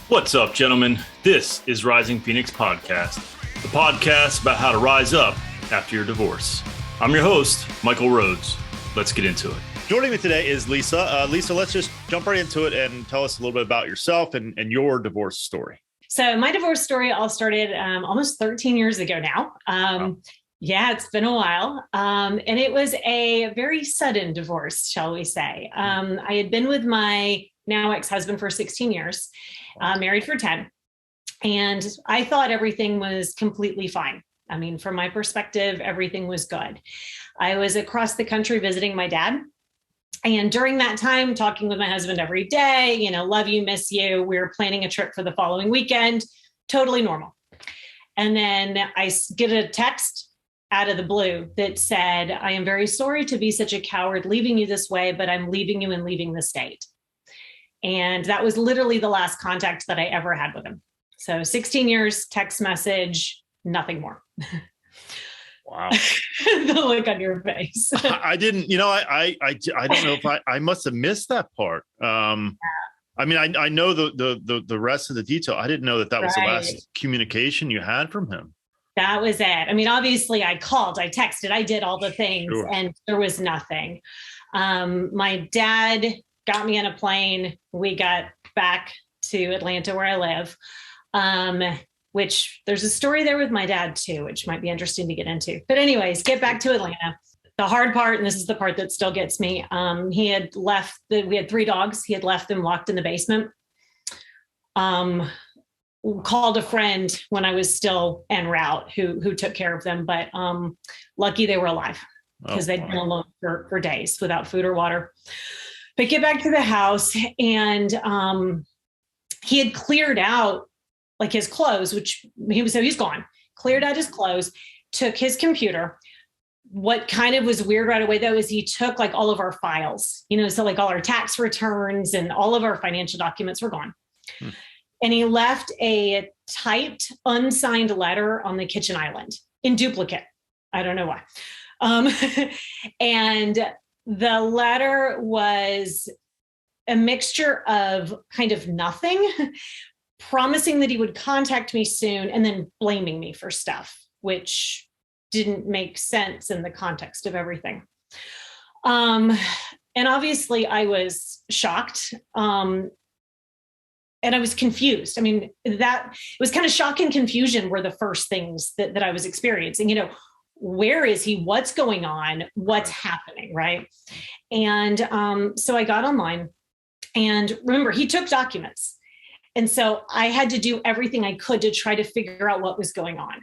What's up, gentlemen? This is Rising Phoenix Podcast, the podcast about how to rise up after your divorce. I'm your host, Michael Rhodes. Let's get into it. Joining me today is Lisa. Lisa, let's just jump right into it and tell us a little bit about yourself and your divorce story. So my divorce story all started almost 13 years ago now. Wow. Yeah, it's been a while. And it was a very sudden divorce, shall we say. I had been with my now ex-husband for 16 years, married for 10. And I thought everything was completely fine. I mean, from my perspective, everything was good. I was across the country visiting my dad. And during that time, talking with my husband every day, love you, miss you. We were planning a trip for the following weekend, totally normal. And then I get a text out of the blue that said, I am very sorry to be such a coward leaving you this way, but I'm leaving you and leaving the state. And that was literally the last contact that I ever had with him. So 16 years, text message, nothing more. Wow. The look on your face. I didn't, I don't know if I must have missed that part. I mean, I know the rest of the detail. I didn't know that was the last communication you had from him. That was it. I mean, obviously I called, I texted, I did all the things, Sure. And there was nothing. My dad got me on a plane. We got back to Atlanta where I live, which there's a story there with my dad too, which might be interesting to get into. But anyways, get back to Atlanta. The hard part, and this is the part that still gets me, he had left, we had 3 dogs. He had left them locked in the basement. Called a friend when I was still en route who took care of them, but lucky they were alive because they'd been alone for days without food or water. But get back to the house, and he had cleared out like his clothes, which he's gone, cleared out his clothes, took his computer. What kind of was weird right away though, is he took like all of our files, so like all our tax returns and all of our financial documents were gone. And he left a typed, unsigned letter on the kitchen island in duplicate. I don't know why. And the letter was a mixture of kind of nothing, promising that he would contact me soon, and then blaming me for stuff, which didn't make sense in the context of everything. And obviously I was shocked. And I was confused. I mean, that it was kind of shock and confusion were the first things that I was experiencing. Where is he? What's going on? What's happening? Right. And so I got online, and remember, he took documents. And so I had to do everything I could to try to figure out what was going on.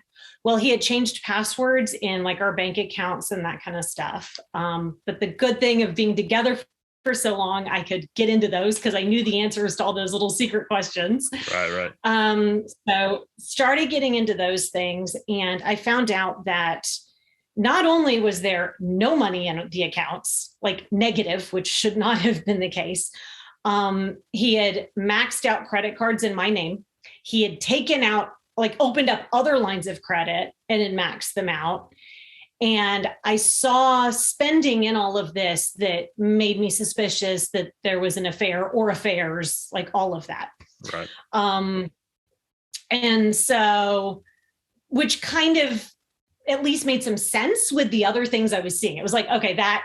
Well, he had changed passwords in like our bank accounts and that kind of stuff. But the good thing of being together for so long, I could get into those because I knew the answers to all those little secret questions. Right. So started getting into those things, and I found out that not only was there no money in the accounts, like negative, which should not have been the case. He had maxed out credit cards in my name. He had taken out, like opened up other lines of credit and had maxed them out. And I saw spending in all of this that made me suspicious that there was an affair or affairs, like all of that. Right. And so, which kind of at least made some sense with the other things I was seeing. It was like, okay, that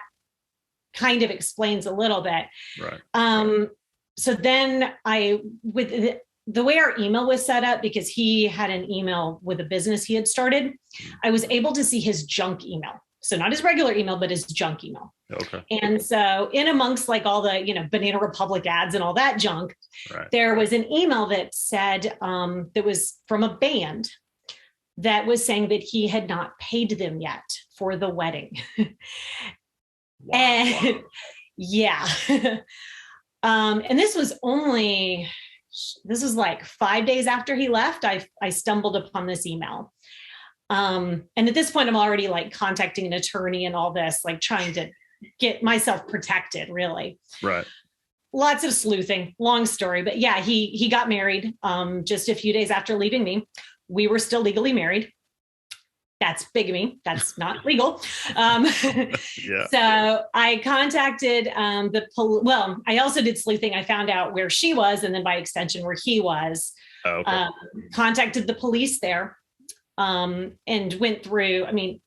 kind of explains a little bit. Right. So then with the way our email was set up, because he had an email with a business he had started, I was able to see his junk email. So not his regular email, but his junk email. Okay. And so in amongst like all the, Banana Republic ads and all that junk, there was an email that said, that was from a band that was saying that he had not paid them yet for the wedding. Wow. And yeah. And this was like 5 days after he left, I stumbled upon this email. And at this point, I'm already like contacting an attorney and all this, like trying to get myself protected, really. Right. Lots of sleuthing, long story, but yeah, he got married just a few days after leaving me. We were still legally married. that's bigamy. That's not legal. Yeah. So I contacted I also did sleuthing. I found out where she was, and then by extension where he was. Okay. Contacted the police there, and went through. I mean,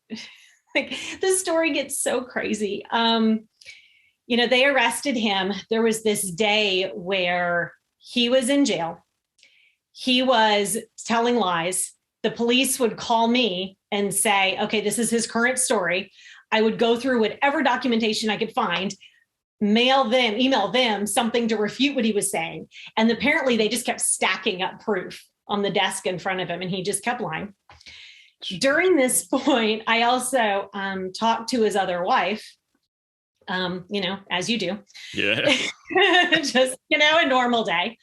like the story gets so crazy. They arrested him. There was this day where he was in jail. He was telling lies. The police would call me and say, okay, this is his current story. I would go through whatever documentation I could find, email them something to refute what he was saying. And apparently they just kept stacking up proof on the desk in front of him, and he just kept lying. During this point, I also talked to his other wife, as you do. Yeah. Just, a normal day.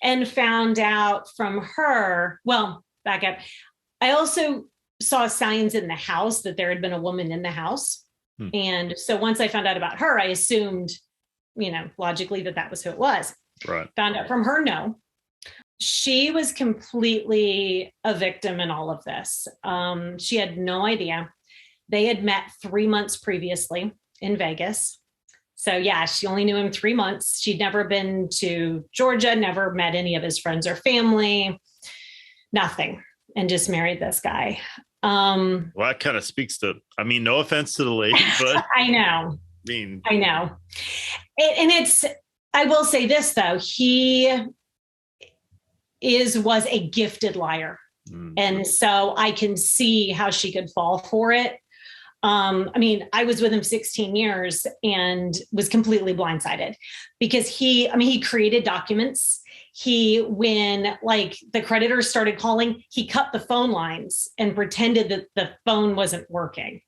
And found out from her, back up. I also saw signs in the house that there had been a woman in the house. And so once I found out about her, I assumed, logically that was who it was. Right. Found out from her, no. She was completely a victim in all of this. She had no idea. They had met 3 months previously in Vegas. So yeah, she only knew him 3 months. She'd never been to Georgia, never met any of his friends or family, nothing, and just married this guy. Well, that kind of speaks to, no offense to the lady, but I know. I know. I will say this though, he was a gifted liar. Mm-hmm. And so I can see how she could fall for it. I was with him 16 years and was completely blindsided because he created documents. When the creditors started calling, he cut the phone lines and pretended that the phone wasn't working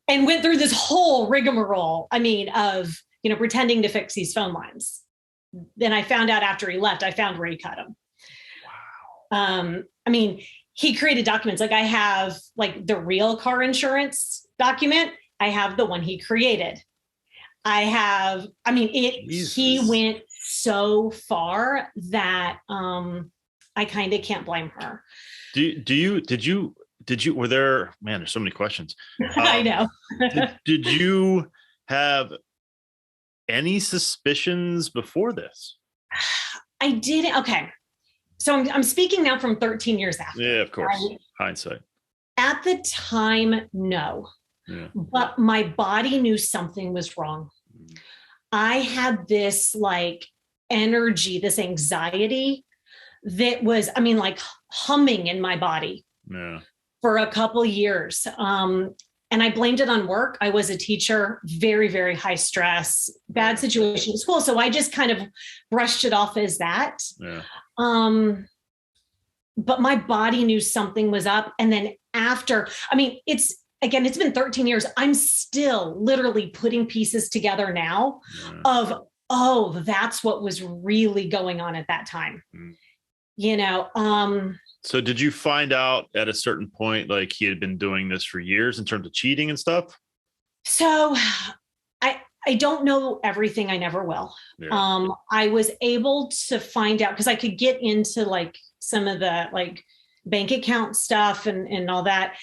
and went through this whole rigmarole. Of, pretending to fix these phone lines. Then I found out after he left, I found where he cut them. Wow. He created documents. I have the real car insurance document. I have the one he created. He went so far that I kind of can't blame her. Did you, were there, man, there's so many questions. I know. did you have any suspicions before this? I didn't. Okay. So I'm speaking now from 13 years after. Yeah, of course. Hindsight. At the time, no. Yeah. But my body knew something was wrong. I had this energy, this anxiety that was, humming in my body for a couple years. And I blamed it on work. I was a teacher, very, very high stress, bad situation at school. So I just kind of brushed it off as that. Yeah. But my body knew something was up. And then after, it's been 13 years. I'm still literally putting pieces together now of, that's what was really going on at that time. So did you find out at a certain point, he had been doing this for years in terms of cheating and stuff? So I don't know everything. I never will. Yeah. I was able to find out because I could get into some of the bank account stuff and all that.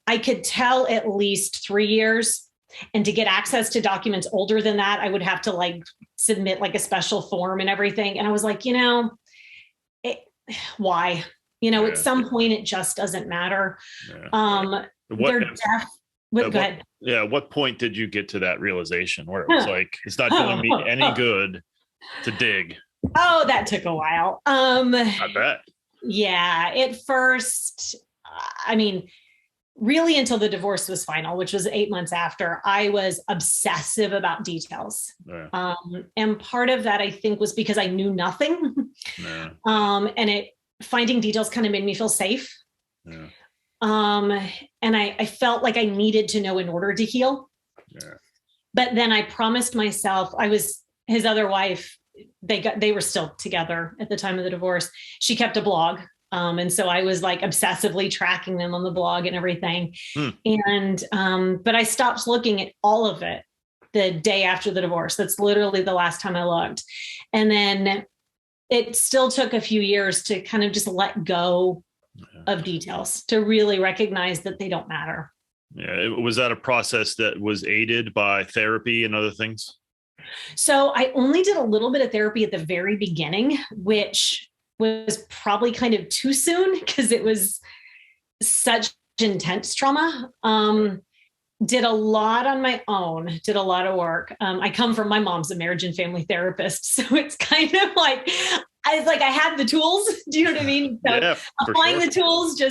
I could tell at least 3 years, and to get access to documents older than that, I would have to submit a special form and everything. And I was why? At some point it just doesn't matter. Yeah. They're deaf. Go ahead. Yeah. What point did you get to that realization where it was it's not doing me any good to dig? Oh, that took a while. I bet. Yeah. At first, really until the divorce was final, which was 8 months after, I was obsessive about details. Yeah. And part of that, I think, was because I knew nothing. Yeah. And finding details kind of made me feel safe. Yeah. And I felt like I needed to know in order to heal. Yeah. But then I promised myself, his other wife, they were still together at the time of the divorce. She kept a blog. And so I was obsessively tracking them on the blog and everything. And, but I stopped looking at all of it the day after the divorce. That's literally the last time I looked. And then it still took a few years to kind of just let go of details to really recognize that they don't matter. Yeah. Was that a process that was aided by therapy and other things? So I only did a little bit of therapy at the very beginning, which was probably kind of too soon because it was such intense trauma. Did a lot on my own, did a lot of work. I come from, my mom's a marriage and family therapist. So it's kind of like, I had the tools. Do you know what I mean? So yeah, applying the tools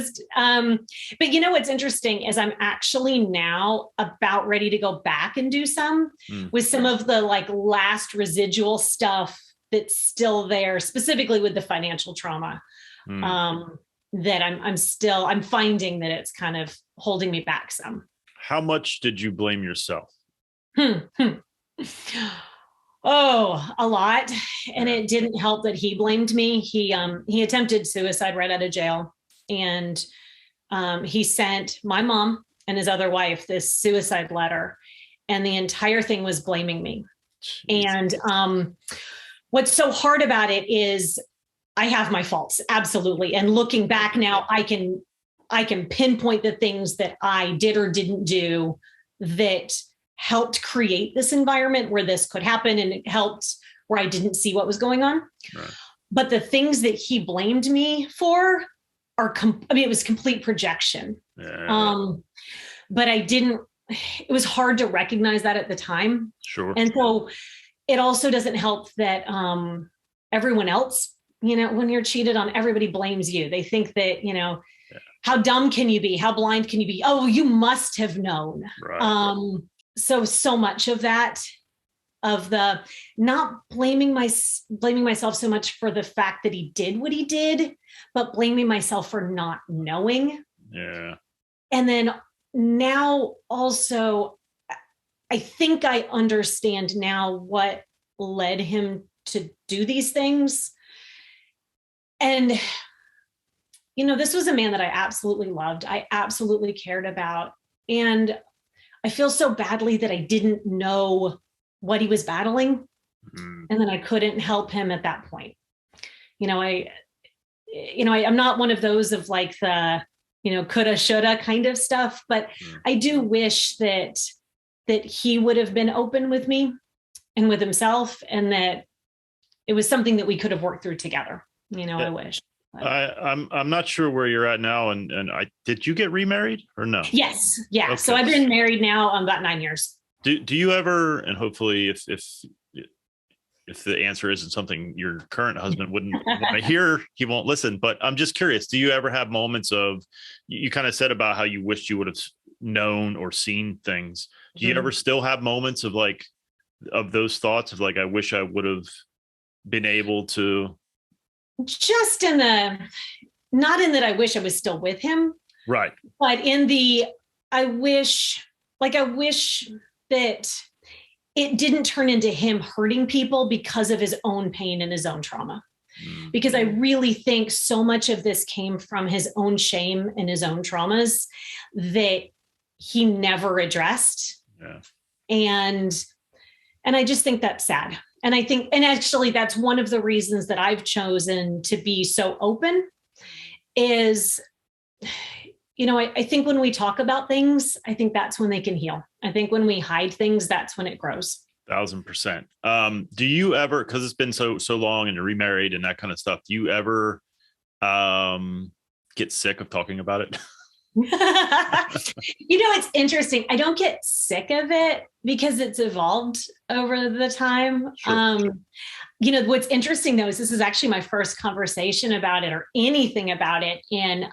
but you know, what's interesting is I'm actually now about ready to go back and do some with some of the last residual stuff that's still there, specifically with the financial trauma. That I'm finding that it's kind of holding me back some. How much did you blame yourself? Oh, a lot. And it didn't help that he blamed me. He attempted suicide right out of jail. And he sent my mom and his other wife this suicide letter. And the entire thing was blaming me. Jeez. And what's so hard about it is I have my faults. Absolutely. And looking back now, I can pinpoint the things that I did or didn't do that helped create this environment where this could happen. And it helped where I didn't see what was going on. Right. But the things that he blamed me for it was complete projection. Yeah. But it was hard to recognize that at the time. Sure. And so it also doesn't help that everyone else, when you're cheated on, everybody blames you. They think that, how dumb can you be? How blind can you be? Oh, you must have known. Right. So much of that, of the not blaming myself so much for the fact that he did what he did, but blaming myself for not knowing. Yeah. And then now also, I think I understand now what led him to do these things. And this was a man that I absolutely loved. I absolutely cared about. And I feel so badly that I didn't know what he was battling. And then I couldn't help him at that point. I'm not one of those of the, coulda, shoulda kind of stuff, but I do wish that he would have been open with me and with himself, and that it was something that we could have worked through together. I wish. I'm not sure where you're at now. And did you get remarried or no? Yes. Yeah. Okay. So I've been married now about 9 years. Do you ever, and hopefully if the answer isn't something your current husband wouldn't want to hear, he won't listen, but I'm just curious, do you ever have moments of, you kind of said about how you wished you would have known or seen things. Do you ever still have moments of of those thoughts of I wish I would have been able to? Just not in that I wish I was still with him. Right. But in the, I wish that it didn't turn into him hurting people because of his own pain and his own trauma. Because I really think so much of this came from his own shame and his own traumas that he never addressed. Yeah. And I just think that's sad. And I think, and actually that's one of the reasons that I've chosen to be so open is, I think when we talk about things, I think that's when they can heal. I think when we hide things, that's when it grows. 1,000%. Do you ever, because it's been so long and you're remarried and that kind of stuff, do you ever get sick of talking about it? It's interesting. I don't get sick of it because it's evolved over the time. Sure. What's interesting though, is this is actually my first conversation about it or anything about it in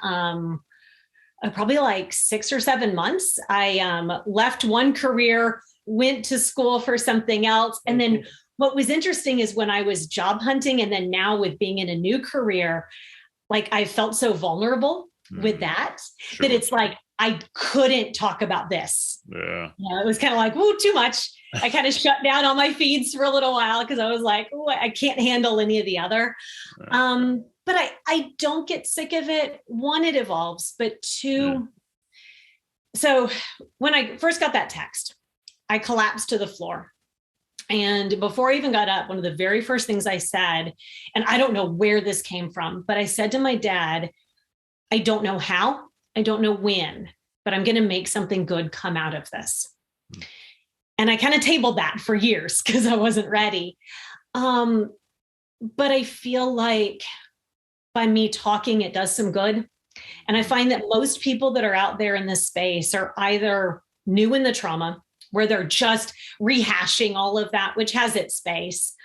probably 6 or 7 months. I left one career, went to school for something else. And then what was interesting is when I was job hunting and then now with being in a new career, I felt so vulnerable with that, sure. That it's I couldn't talk about this. Yeah. It was kind of too much. I kind of shut down all my feeds for a little while because I was I can't handle any of the other. Yeah. But I don't get sick of it. One, it evolves, but two, So when I first got that text, I collapsed to the floor. And before I even got up, one of the very first things I said, and I don't know where this came from, but I said to my dad, I don't know how, I don't know when, but I'm going to make something good come out of this. And I kind of tabled that for years because I wasn't ready. But I feel like by me talking, it does some good. And I find that most people that are out there in this space are either new in the trauma, where they're just rehashing all of that, which has its space.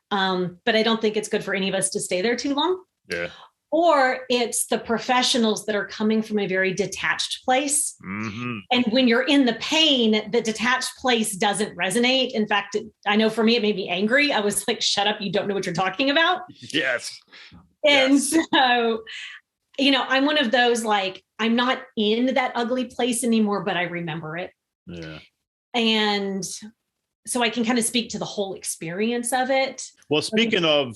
But I don't think it's good for any of us to stay there too long. Yeah. Or it's the professionals that are coming from a very detached place. Mm-hmm. And when you're in the pain, the detached place doesn't resonate. In fact, I know for me, it made me angry. I was like, shut up. You don't know what you're talking about. Yes. And yes. So, I'm one of those, like, I'm not in that ugly place anymore, but I remember it. Yeah. And so I can kind of speak to the whole experience of it. Well, speaking of,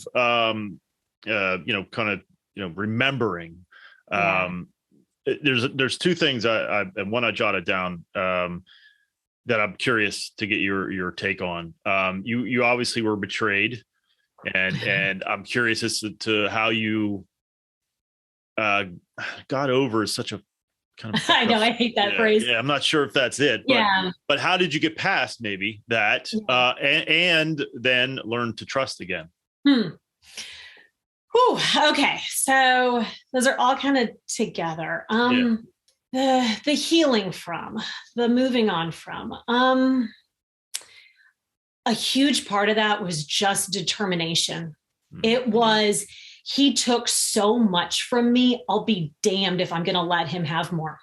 remembering, there's two things and one I jotted down that I'm curious to get your take on. You obviously were betrayed, and I'm curious as to how you got over such a kind of. I know, I hate that phrase. Yeah, I'm not sure if that's it. But how did you get past maybe that and then learn to trust again? Whew, okay, so those are all kind of together. The healing from, the moving on from. A huge part of that was just determination. It was, he took so much from me. I'll be damned if I'm going to let him have more.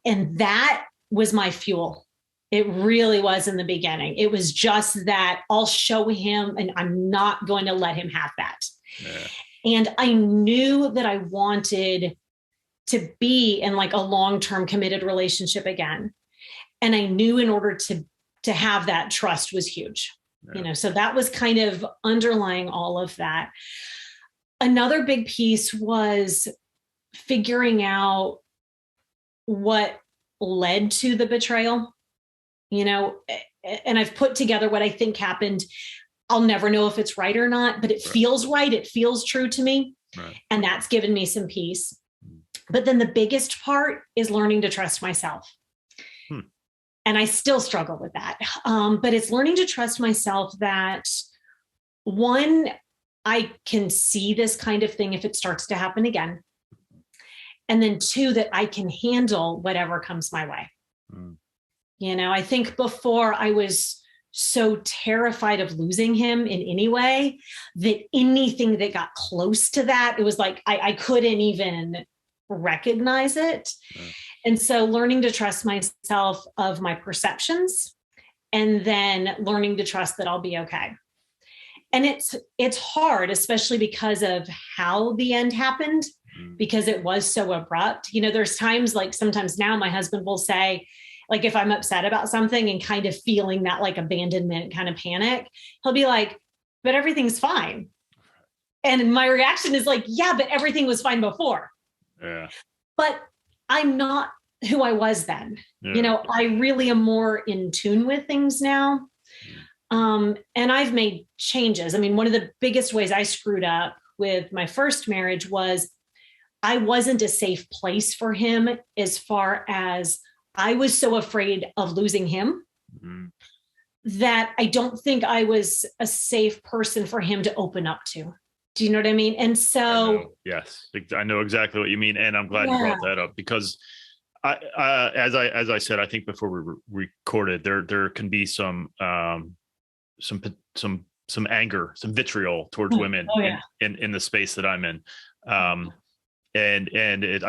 And that was my fuel. It really was in the beginning. It was just that I'll show him and I'm not going to let him have that. Yeah. And I knew that I wanted to be in like a long-term committed relationship again. And I knew in order to have that, trust was huge. Yeah. So that was kind of underlying all of that. Another big piece was figuring out what led to the betrayal, and I've put together what I think happened. I'll never know if it's right or not, but it feels right. It feels true to me. Right. And that's given me some peace. But then the biggest part is learning to trust myself. And I still struggle with that. But it's learning to trust myself that, one, I can see this kind of thing if it starts to happen again. And then two, that I can handle whatever comes my way. I think before I was so terrified of losing him in any way that anything that got close to that, it was like, I couldn't even recognize it. And so learning to trust myself of my perceptions, and then learning to trust that I'll be okay. And it's hard, especially because of how the end happened, because it was so abrupt. There's times, like sometimes now my husband will say, like, if I'm upset about something and kind of feeling that like abandonment kind of panic, he'll be like, but everything's fine. And my reaction is like, yeah, but everything was fine before. Yeah. But I'm not who I was then. Yeah. I really am more in tune with things now. And I've made changes. I mean, one of the biggest ways I screwed up with my first marriage was I wasn't a safe place for him, as far as I was so afraid of losing him that I don't think I was a safe person for him to open up to. Do you know what I mean? And so, yes, I know exactly what you mean. And I'm glad you brought that up, because as I said, I think before we recorded, there can be some anger, some vitriol towards women in the space that I'm in. I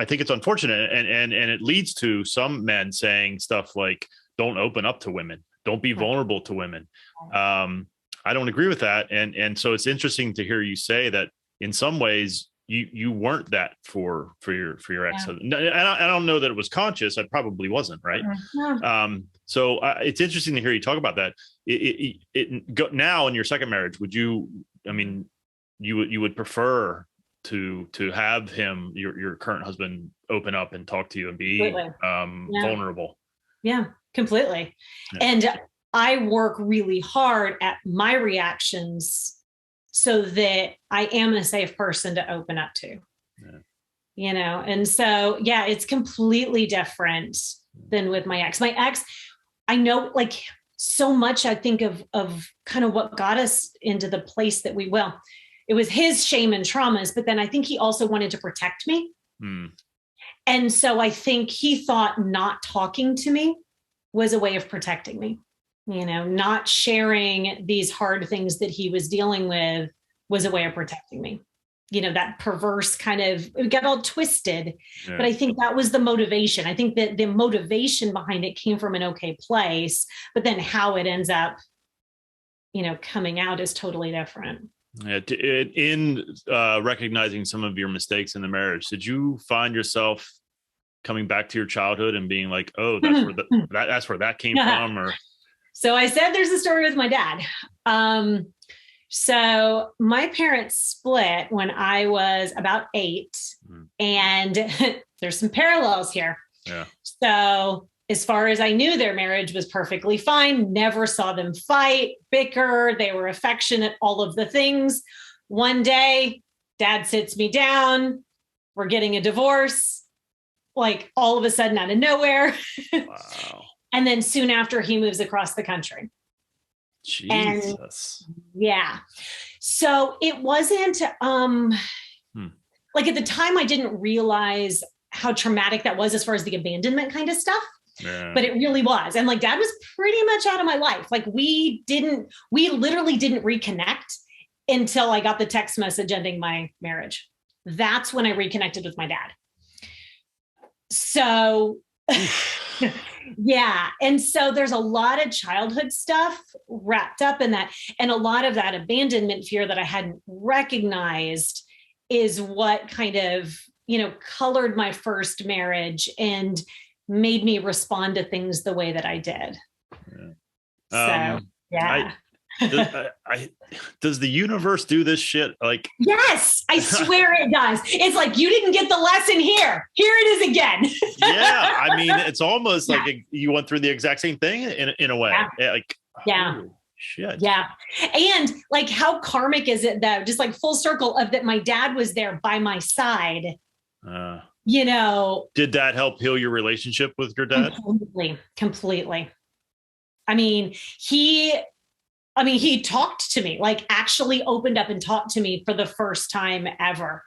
think it's unfortunate, and it leads to some men saying stuff like, don't open up to women, don't be vulnerable to women. I don't agree with that. And so it's interesting to hear you say that in some ways you weren't that for your ex. And I don't know that it was conscious. I probably wasn't. Right. So it's interesting to hear you talk about that. Now in your second marriage, you would prefer to have him, your current husband, open up and talk to you and be vulnerable. Yeah, completely. Yeah. And I work really hard at my reactions so that I am a safe person to open up to. And so, yeah, it's completely different than with my ex. My ex, I know like so much, I think of kind of what got us into the place that it was his shame and traumas, but then I think he also wanted to protect me. And so I think he thought not talking to me was a way of protecting me, not sharing these hard things that he was dealing with was a way of protecting me. That perverse kind of, it got all twisted, but I think that was the motivation. I think that the motivation behind it came from an okay place, but then how it ends up, coming out is totally different. Yeah, in recognizing some of your mistakes in the marriage, did you find yourself coming back to your childhood and being like, "Oh, that's where that came from"? Or so I said, there's a story with my dad. So my parents split when I was about 8, and there's some parallels here. Yeah. So as far as I knew, their marriage was perfectly fine. Never saw them fight, bicker. They were affectionate, all of the things. One day, dad sits me down. We're getting a divorce, like all of a sudden out of nowhere. Wow. And then soon after, he moves across the country. Jesus. And, yeah. So it wasn't like at the time, I didn't realize how traumatic that was as far as the abandonment kind of stuff. Yeah. But it really was. And like dad was pretty much out of my life. Like we literally didn't reconnect until I got the text message ending my marriage. That's when I reconnected with my dad. So yeah. And so there's a lot of childhood stuff wrapped up in that. And a lot of that abandonment fear that I hadn't recognized is what kind of, colored my first marriage and made me respond to things the way that I did. Yeah. So, yeah. Does the universe do this shit? Like, yes, I swear it does. It's like, you didn't get the lesson here. Here it is again. Yeah. I mean, it's almost like you went through the exact same thing in a way. Yeah. Like, yeah. Shit. Yeah. And like, how karmic is it though? Just like full circle of that. My dad was there by my side. Did that help heal your relationship with your dad? Completely. I mean, he talked to me, like actually opened up and talked to me for the first time ever.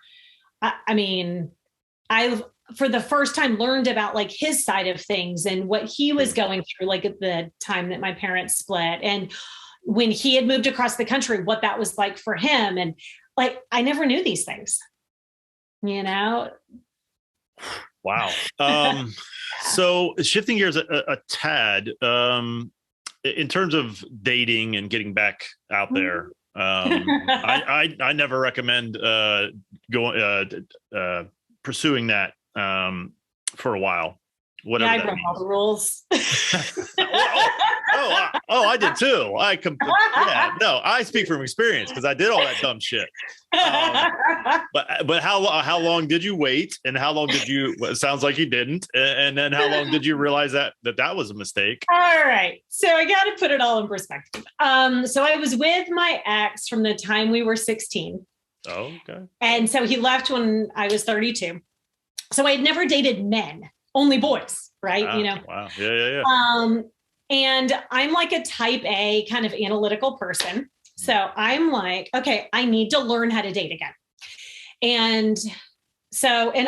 I've for the first time learned about like his side of things and what he was going through, like at the time that my parents split and when he had moved across the country, what that was like for him. And like, I never knew these things, Wow. So shifting gears a tad, in terms of dating and getting back out there, I never recommend pursuing that for a while. Whatever. Yeah, I broke all the rules. I did too. I speak from experience because I did all that dumb shit. But how long did you wait, and how long did you? Well, it sounds like you didn't. And then how long did you realize that was a mistake? All right, so I got to put it all in perspective. So I was with my ex from the time we were 16. Oh, okay. And so he left when I was 32. So I had never dated men, only boys, right? Wow. Yeah. And I'm like a type A kind of analytical person. So I'm like, okay, I need to learn how to date again. And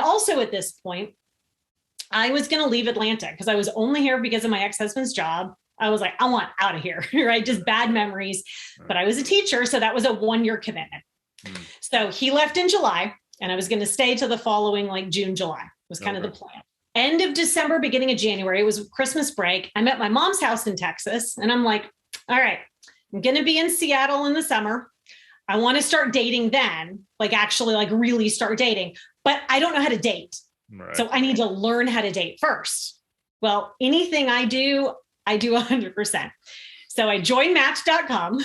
also at this point, I was going to leave Atlanta because I was only here because of my ex-husband's job. I was like, I want out of here, right? Just bad memories. But I was a teacher, so that was a 1-year commitment. So he left in July, and I was going to stay till the following like June, July was kind of the plan. End of December, beginning of January, it was Christmas break. I'm at my mom's house in Texas, and I'm like, all right, I'm going to be in Seattle in the summer. I want to start dating then, like actually like really start dating, but I don't know how to date. Right. So I need to learn how to date first. Well, anything I do 100%. So I joined Match.com.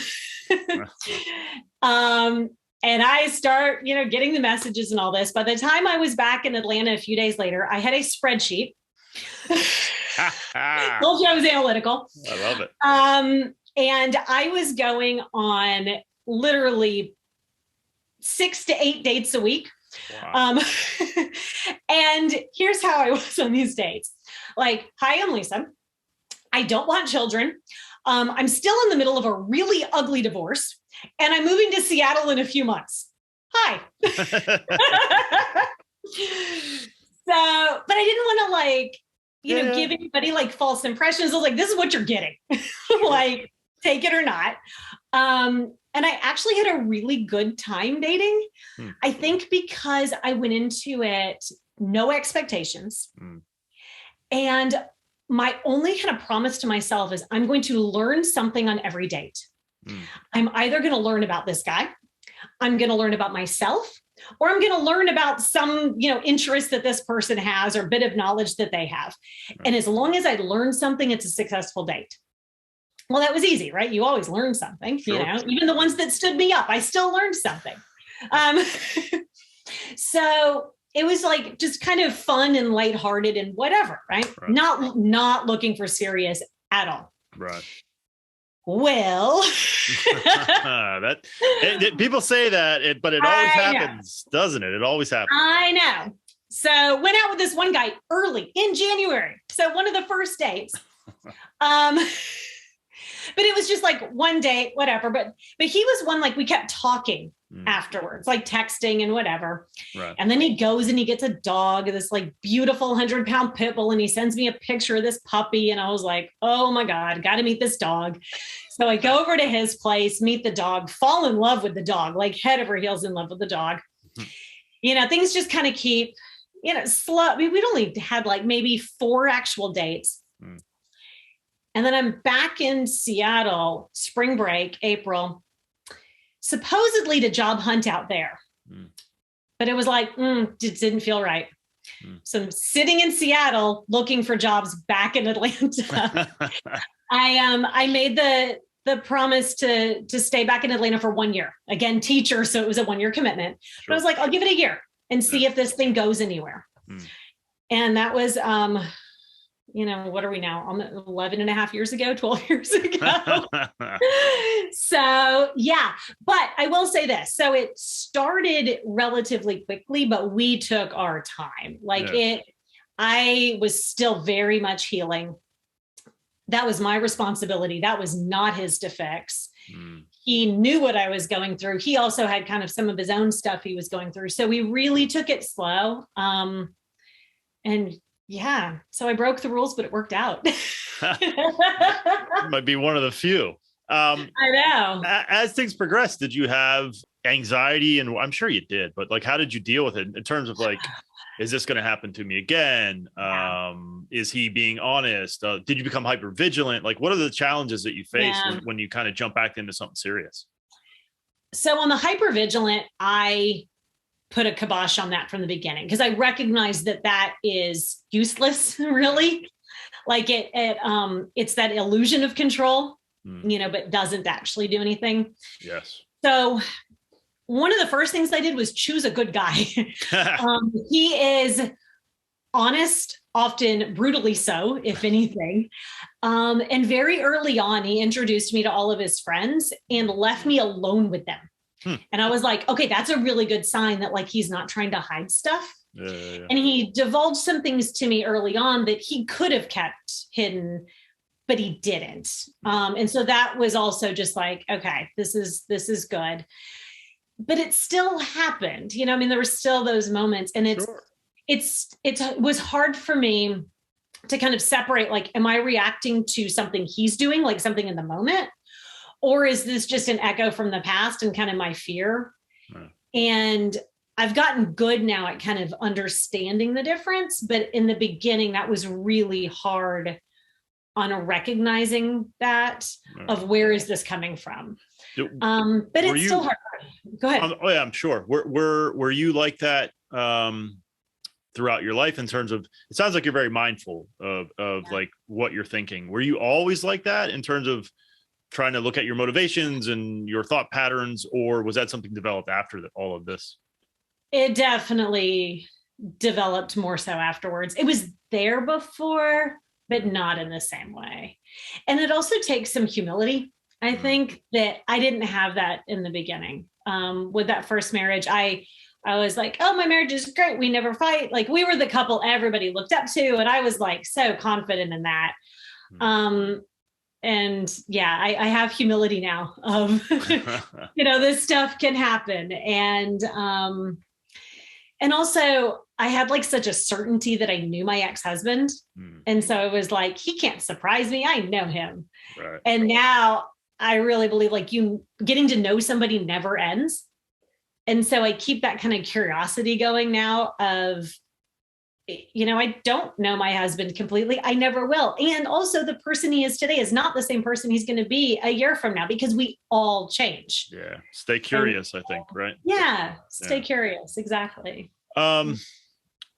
And I start, getting the messages and all this. By the time I was back in Atlanta a few days later, I had a spreadsheet. Told you I was analytical. I love it. And I was going on literally 6 to 8 dates a week. Wow. And here's how I was on these dates. Like, hi, I'm Lisa. I don't want children. I'm still in the middle of a really ugly divorce, and I'm moving to Seattle in a few months. Hi. But I didn't want to give anybody like false impressions. I was like, this is what you're getting. Like, take it or not. And I actually had a really good time dating. I think because I went into it, no expectations. And my only kind of promise to myself is I'm going to learn something on every date. I'm either going to learn about this guy, I'm going to learn about myself, or I'm going to learn about some, interest that this person has or bit of knowledge that they have. And as long as I learn something, it's a successful date. Well, that was easy, right? You always learn something, even the ones that stood me up, I still learned something. So it was like just kind of fun and lighthearted and whatever, right? Not looking for serious at all. Right. Well, people say that, but it always happens, doesn't it? It always happens. I know. So went out with this one guy early in January. So one of the first dates. But it was just like one day, whatever. But he was one, like, we kept talking afterwards, like texting and whatever. Right. And then he goes and he gets a dog, this like beautiful 100-pound pit bull. And he sends me a picture of this puppy. And I was like, oh my God, got to meet this dog. So I go over to his place, meet the dog, fall in love with the dog, like head over heels in love with the dog. Things just kind of keep, slow. I mean, we'd only had like maybe 4 actual dates. And then I'm back in Seattle, spring break, April, supposedly to job hunt out there. But it was like, it didn't feel right. So I'm sitting in Seattle looking for jobs back in Atlanta. I made the promise to stay back in Atlanta for 1 year. Again, teacher, so it was a 1-year commitment. Sure. But I was like, I'll give it a year and see if this thing goes anywhere. And that was what are we now? 11 and a half years ago, 12 years ago. So yeah, but I will say this. So it started relatively quickly, but we took our time. I was still very much healing. That was my responsibility. That was not his to fix. He knew what I was going through. He also had kind of some of his own stuff he was going through. So we really took it slow. Yeah, so I broke the rules, but it worked out. Might be one of the few. I know. As things progressed, did you have anxiety? And I'm sure you did, but like, how did you deal with it in terms of like, is this going to happen to me again? Is he being honest? Did you become hyper vigilant? Like, what are the challenges that you face when you kind of jump back into something serious? So on the hyper vigilant, I put a kibosh on that from the beginning because I recognize that is useless, really. Like it's that illusion of control, but doesn't actually do anything. Yes. So one of the first things I did was choose a good guy. He is honest, often brutally so, if anything. And very early on, he introduced me to all of his friends and left me alone with them. And I was like, okay, that's a really good sign that like he's not trying to hide stuff. Yeah. And he divulged some things to me early on that he could have kept hidden, but he didn't. And so that was also just like, okay, this is good. But it still happened. There were still those moments, and it was hard for me to kind of separate, like, am I reacting to something he's doing, like something in the moment? Or is this just an echo from the past and kind of my fear? Right. And I've gotten good now at kind of understanding the difference. But in the beginning, that was really hard on recognizing that of where is this coming from? But it's still hard. Go ahead. Oh yeah, I'm sure. Were you like that throughout your life in terms of, it sounds like you're very mindful of like what you're thinking. Were you always like that in terms of trying to look at your motivations and your thought patterns, or was that something developed after all of this? It definitely developed more so afterwards. It was there before, but not in the same way. And it also takes some humility. I think that I didn't have that in the beginning. With that first marriage, I I was like, oh, my marriage is great. We never fight. Like we were the couple everybody looked up to. And I was like, so confident in that. And yeah, I have humility now of, this stuff can happen. And also I had like such a certainty that I knew my ex-husband. And so it was like, he can't surprise me. I know him. Right. And now I really believe like getting to know somebody never ends. And so I keep that kind of curiosity going now of, I don't know my husband completely. I never will. And also the person he is today is not the same person he's going to be a year from now because we all change. Yeah. Stay curious, I think, right? Yeah. Stay curious. Exactly.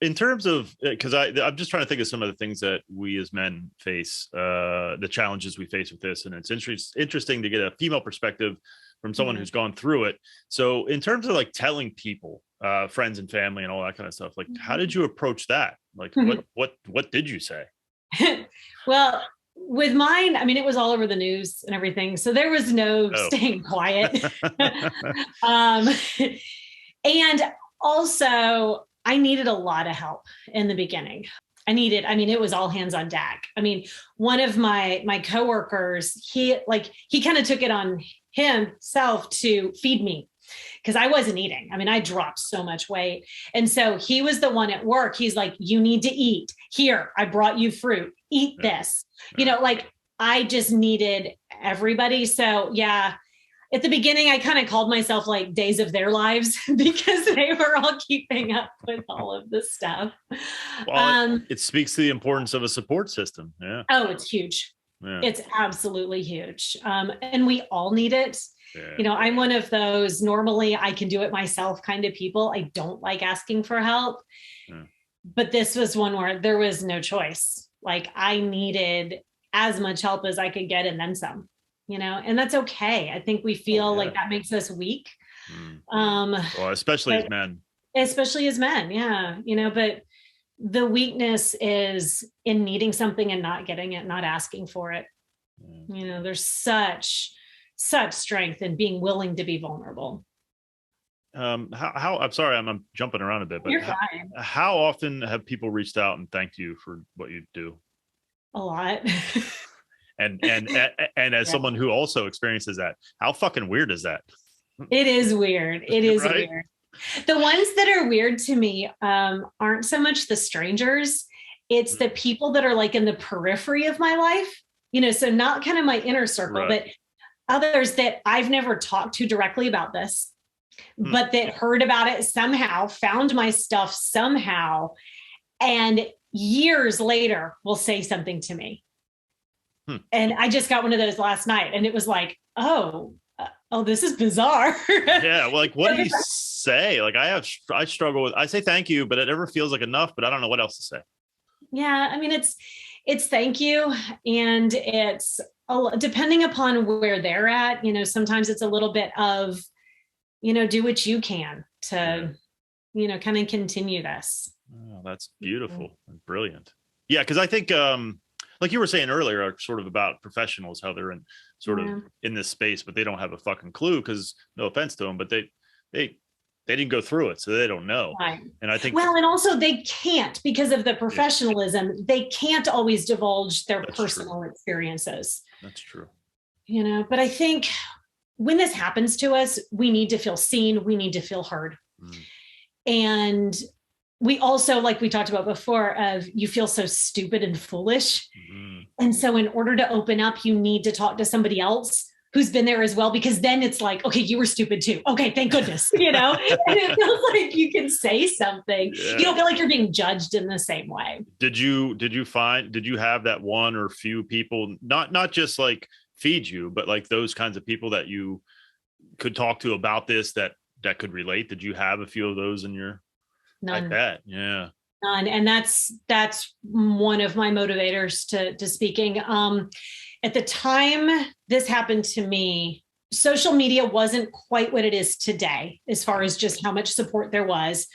In terms of, because I'm just trying to think of some of the things that we as men face, the challenges we face with this. And it's interesting to get a female perspective from someone who's gone through it. So in terms of like telling people, friends and family and all that kind of stuff, like how did you approach that? Like what did you say? Well, with mine, I mean, it was all over the news and everything. So there was no staying quiet. And also I needed a lot of help in the beginning. It was all hands on deck. I mean, one of my coworkers, he kind of took it on himself to feed me because I wasn't eating. I mean, I dropped so much weight. And so he was the one at work. He's like, you need to eat. Here, I brought you fruit. Eat this. I just needed everybody. So yeah, at the beginning, I kind of called myself like days of their lives because they were all keeping up with all of this stuff. Well, it speaks to the importance of a support system. Yeah. Oh, it's huge. Yeah. It's absolutely huge. And we all need it. Yeah. I'm one of those, normally I can do it myself kind of people. I don't like asking for help, but this was one where there was no choice. Like I needed as much help as I could get and then some. And that's okay. I think we feel like that makes us weak. Well, especially as men. Especially as men, yeah. But the weakness is in needing something and not getting it, not asking for it. There's such strength in being willing to be vulnerable. How I'm sorry, I'm jumping around a bit, but you're fine. How often have people reached out and thanked you for what you do? A lot. And as someone who also experiences that, how fucking weird is that? It is weird. It is right? weird. The ones that are weird to me aren't so much the strangers. It's the people that are like in the periphery of my life, so not kind of my inner circle, but others that I've never talked to directly about this, but that heard about it somehow, found my stuff somehow, and years later will say something to me. And I just got one of those last night and it was like, oh, this is bizarre. Yeah. Well, like, what do you say? Like I struggle with, I say thank you, but it never feels like enough, but I don't know what else to say. Yeah. I mean, it's thank you. And it's depending upon where they're at, sometimes it's a little bit of, do what you can to, kind of continue this. Oh, that's beautiful and brilliant. Yeah. Cause I think, like you were saying earlier, sort of about professionals, how they're in sort of in this space, but they don't have a fucking clue because no offense to them, but they didn't go through it. So they don't know. Right. And I think, well, and also they can't because of the professionalism, they can't always divulge their personal experiences. That's true. But I think when this happens to us, we need to feel seen. We need to feel heard. And we also, like we talked about before, you feel so stupid and foolish. And so in order to open up, you need to talk to somebody else who's been there as well, because then it's like, okay, you were stupid too. Okay, thank goodness, and it feels like you can say something. Yeah. You don't feel like you're being judged in the same way. Did you have that one or few people, not just like feed you, but like those kinds of people that you could talk to about this that could relate? Did you have a few of those in your? None. I bet. Yeah. None. And that's one of my motivators to speaking. At the time this happened to me, social media wasn't quite what it is today, as far as just how much support there was.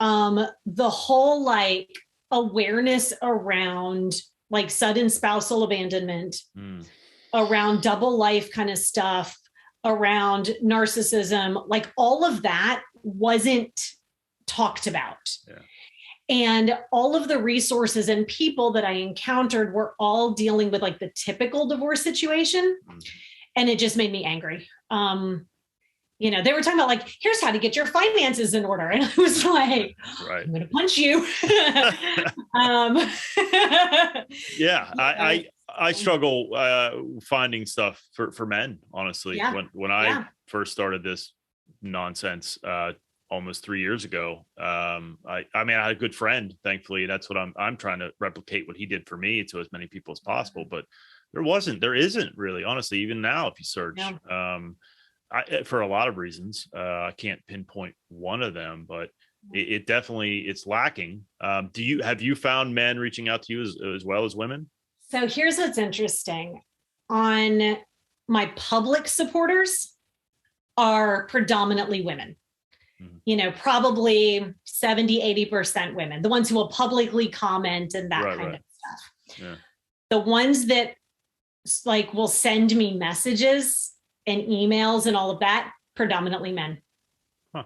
The whole like awareness around like sudden spousal abandonment, around double life kind of stuff, around narcissism, like all of that wasn't talked about. Yeah. And all of the resources and people that I encountered were all dealing with like the typical divorce situation. Mm-hmm. And it just made me angry. You know, they were talking about like, here's how to get your finances in order. And I was like, right. I'm going to punch you. Yeah. I struggle finding stuff for men, honestly. Yeah. When I first started this nonsense almost 3 years ago, I mean, I had a good friend, thankfully. That's what I'm trying to replicate what he did for me to as many people as possible. But there isn't really, honestly, even now, if you search, for a lot of reasons, I can't pinpoint one of them, but it definitely, it's lacking. Have you found men reaching out to you as well as women? So here's what's interesting. On my public supporters are predominantly women. Mm-hmm. You know, probably 70-80% women, the ones who will publicly comment and that kind of stuff. Yeah. The ones that like will send me messages and emails and all of that, predominantly men. Huh.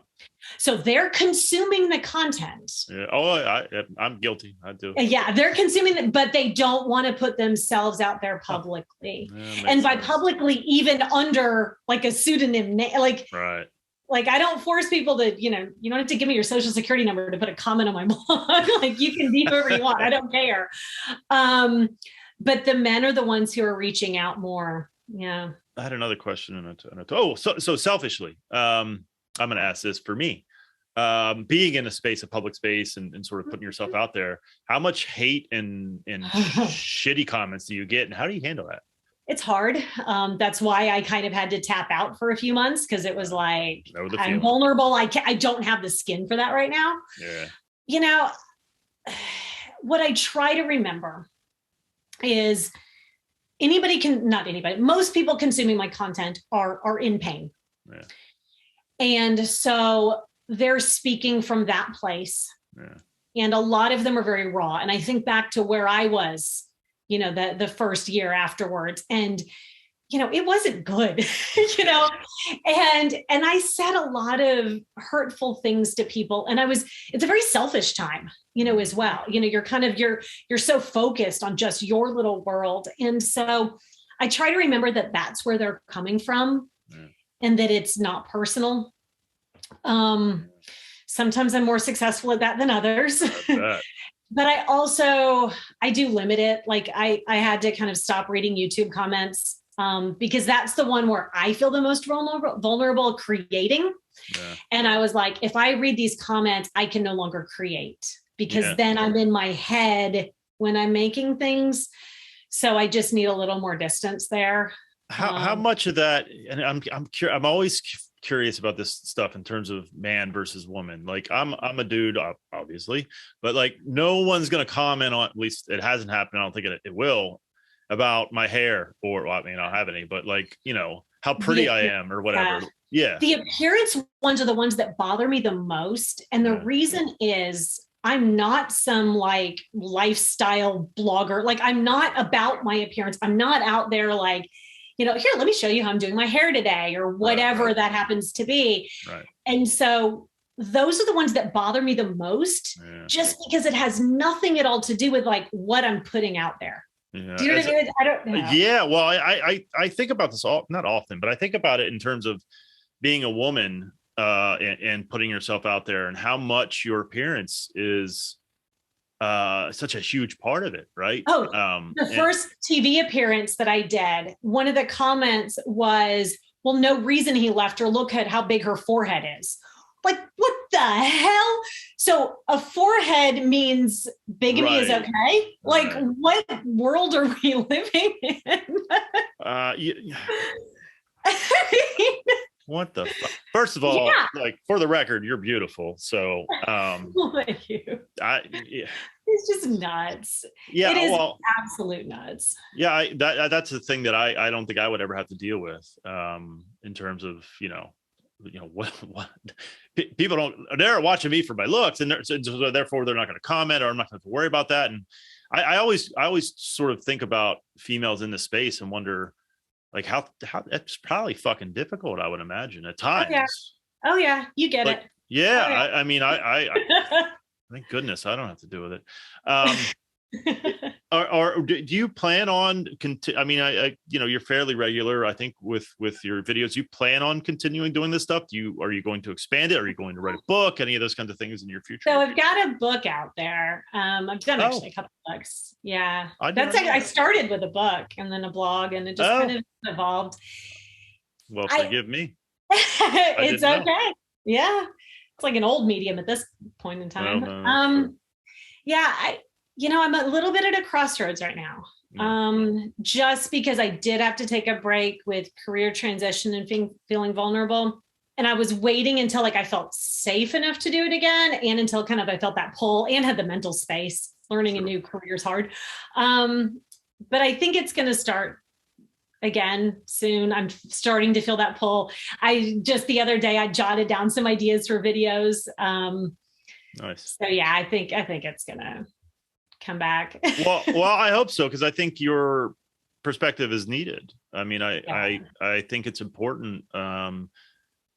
So they're consuming the content. Yeah. Oh, I'm guilty. I do. Yeah, they're consuming it, but they don't want to put themselves out there publicly. Yeah, and by sense. Publicly, even under like a pseudonym name, like, right. Like I don't force people to, you don't have to give me your social security number to put a comment on my blog. Like you can be whoever you want. I don't care. But the men are the ones who are reaching out more. Yeah. I had another question. So selfishly, I'm going to ask this for me. Being in a public space and sort of putting yourself out there, how much hate and shitty comments do you get, and how do you handle that? It's hard. That's why I kind of had to tap out for a few months, because it was like, I'm vulnerable. I don't have the skin for that right now. Yeah. What I try to remember is most people consuming my content are in pain. Yeah. And so they're speaking from that place. Yeah. And a lot of them are very raw. And I think back to where I was, the first year afterwards. And, it wasn't good, and I said a lot of hurtful things to people. And it's a very selfish time, as well. You're so focused on just your little world. And so I try to remember that that's where they're coming from, and that it's not personal. Sometimes I'm more successful at that than others. But I do limit it. Like I had to kind of stop reading YouTube comments because that's the one where I feel the most vulnerable creating. Yeah. And I was like, if I read these comments, I can no longer create, because then I'm in my head when I'm making things. So I just need a little more distance there. How much of that, and I'm always curious about this stuff in terms of man versus woman. Like I'm a dude, obviously, but like no one's going to comment on, at least it hasn't happened. I don't think it will, about my hair, or I don't have any, but like, how pretty I am or whatever. Yeah. The appearance ones are the ones that bother me the most. And the reason is I'm not some like lifestyle blogger. Like I'm not about my appearance. I'm not out there like, here, let me show you how I'm doing my hair today, or whatever that happens to be. Right. And so those are the ones that bother me the most, just because it has nothing at all to do with like what I'm putting out there. Yeah. Do you know what I mean? I don't know. Yeah. Well, I think about this not often, but I think about it in terms of being a woman and putting yourself out there, and how much your appearance is such a huge part of it, right? The first TV appearance that I did, one of the comments was, well, no reason he left her. Look at how big her forehead is. Like, what the hell? So a forehead means bigamy is okay? Like, what world are we living in? What the fuck? First of all, like, for the record, you're beautiful. So thank you. It's just nuts. Yeah, it is absolute nuts. Yeah, that's the thing that I don't think I would ever have to deal with in terms of what people they're watching me for my looks, and so therefore they're not going to comment, or I'm not going to have to worry about that. And I always sort of think about females in this space and wonder, like, how it's probably fucking difficult, I would imagine, at times. Oh yeah, you get it. Yeah. I mean, I thank goodness I don't have to deal with it. Do you plan on I mean, you're fairly regular, I think, with your videos. You plan on continuing doing this stuff? Are you going to expand it? Are you going to write a book? Any of those kinds of things in your future? So I've got a book out there. I've done actually a couple of books. Yeah. I started with a book and then a blog, and it just kind of evolved. Well, forgive me. It's okay. Know. Yeah. It's like an old medium at this point in time. Sure. Yeah, I'm a little bit at a crossroads right now. Just because I did have to take a break with career transition and feeling vulnerable. And I was waiting until I felt safe enough to do it again. And until kind of I felt that pull and had the mental space. Learning a new career is hard. But I think it's going to start again soon. I'm starting to feel that pull. The other day, I jotted down some ideas for videos. Nice. So yeah, I think it's going to come back. well, I hope so, because I think your perspective is needed. I mean, I think it's important.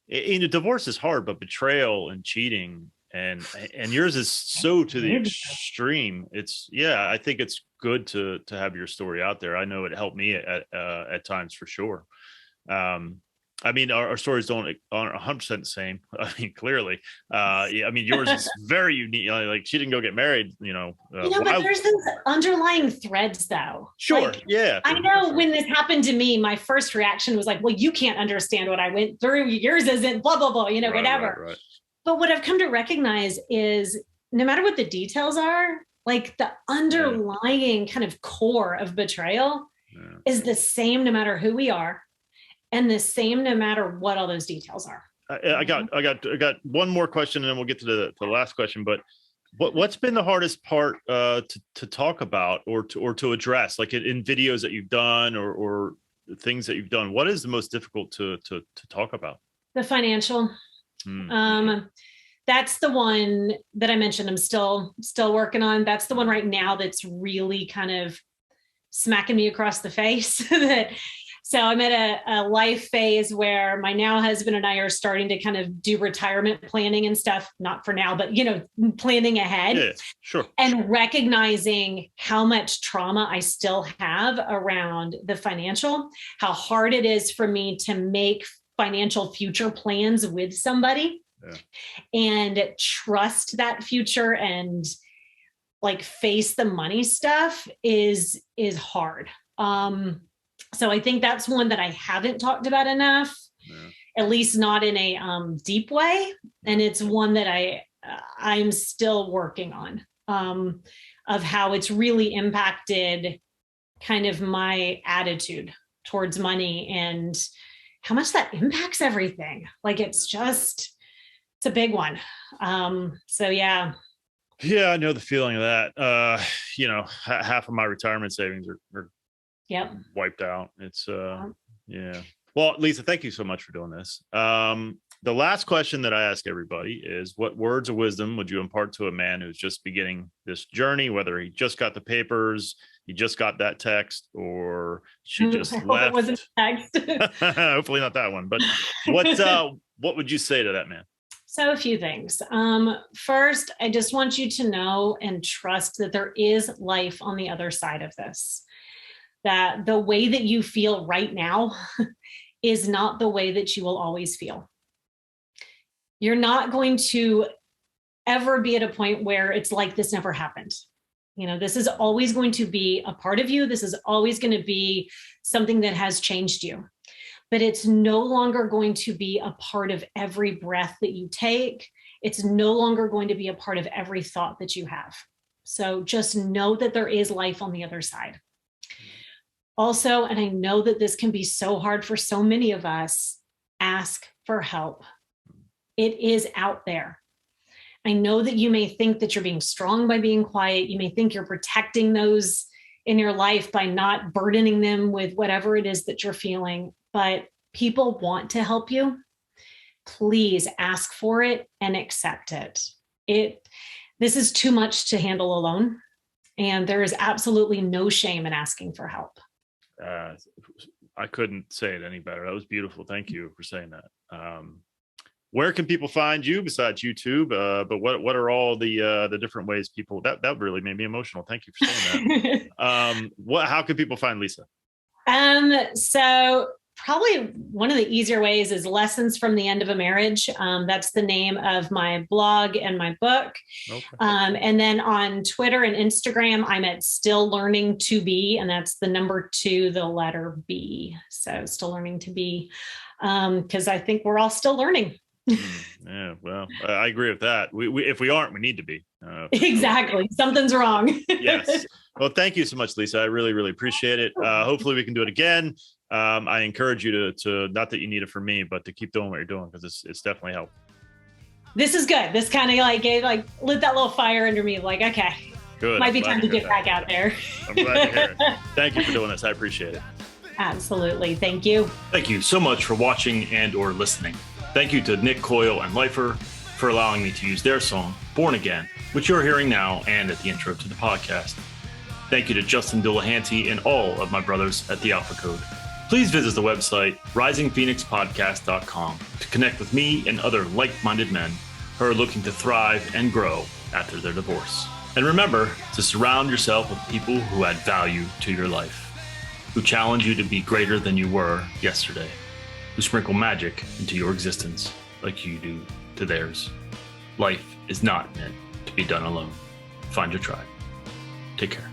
Divorce is hard, but betrayal and cheating and yours is so to the extreme. I think it's good to have your story out there. I know it helped me at times for sure. I mean, our stories aren't 100% the same. I mean, clearly, I mean, yours is very unique. Like she didn't go get married, but there's those underlying threads though. Sure. Yeah. I know when this happened to me, my first reaction was like, well, you can't understand what I went through. Yours isn't blah, blah, blah, whatever. Right. But what I've come to recognize is no matter what the details are, like the underlying kind of core of betrayal is the same no matter who we are. And the same no matter what all those details are. I got one more question, and then we'll get to the last question. But what's been the hardest part to talk about or to address, like in videos that you've done or things that you've done? What is the most difficult to talk about? The financial. That's the one that I mentioned. I'm still working on. That's the one right now that's really kind of smacking me across the face. So I'm at a life phase where my now husband and I are starting to kind of do retirement planning and stuff, not for now, but, planning ahead. Yeah, sure. And recognizing how much trauma I still have around the financial, how hard it is for me to make financial future plans with somebody and trust that future and face the money stuff is hard. So I think that's one that I haven't talked about enough, at least not in a deep way. And it's one that I'm still working on, of how it's really impacted kind of my attitude towards money and how much that impacts everything. It's a big one. So yeah. Yeah, I know the feeling of that. Half of my retirement savings are wiped out. It's yeah. Well, Lisa, thank you so much for doing this. The last question that I ask everybody is, what words of wisdom would you impart to a man who's just beginning this journey, whether he just got the papers, he just got that text, or she just left? It wasn't text. Hopefully not that one. But what would you say to that man? So a few things. First, I just want you to know and trust that there is life on the other side of this. That the way that you feel right now is not the way that you will always feel. You're not going to ever be at a point where it's like this never happened. This is always going to be a part of you. This is always going to be something that has changed you. But it's no longer going to be a part of every breath that you take. It's no longer going to be a part of every thought that you have. So just know that there is life on the other side. Also, and I know that this can be so hard for so many of us, ask for help. It is out there. I know that you may think that you're being strong by being quiet. You may think you're protecting those in your life by not burdening them with whatever it is that you're feeling, but people want to help you. Please ask for it and accept it. This is too much to handle alone, and there is absolutely no shame in asking for help. I couldn't say it any better. That was beautiful. Thank you for saying that. Where can people find you besides YouTube? But what are all the different ways people that really made me emotional. Thank you for saying that. How can people find Lisa? So probably one of the easier ways is Lessons from the End of a Marriage. That's the name of my blog and my book. Okay. And then on Twitter and Instagram, I'm at Still Learning to Be, and that's the number 2, the letter B. So Still Learning to Be, because I think we're all still learning. Yeah, well, I agree with that. We if we aren't, we need to be. Exactly. Sure. Something's wrong. Yes. Well, thank you so much, Lisa. I really, really appreciate it. Hopefully we can do it again. I encourage you to not that you need it from me, but to keep doing what you're doing, because it's definitely helped. This is good. This kind of lit that little fire under me. Like, okay, good. Might be time to get back out there. I'm glad to hear it. Thank you for doing this. I appreciate it. Absolutely. Thank you. Thank you so much for watching and or listening. Thank you to Nick Coyle and Lifer for allowing me to use their song, Born Again, which you're hearing now and at the intro to the podcast. Thank you to Justin Dillahanty and all of my brothers at the Alpha Code. Please visit the website, risingphoenixpodcast.com, to connect with me and other like-minded men who are looking to thrive and grow after their divorce. And remember to surround yourself with people who add value to your life, who challenge you to be greater than you were yesterday, who sprinkle magic into your existence like you do to theirs. Life is not meant to be done alone. Find your tribe. Take care.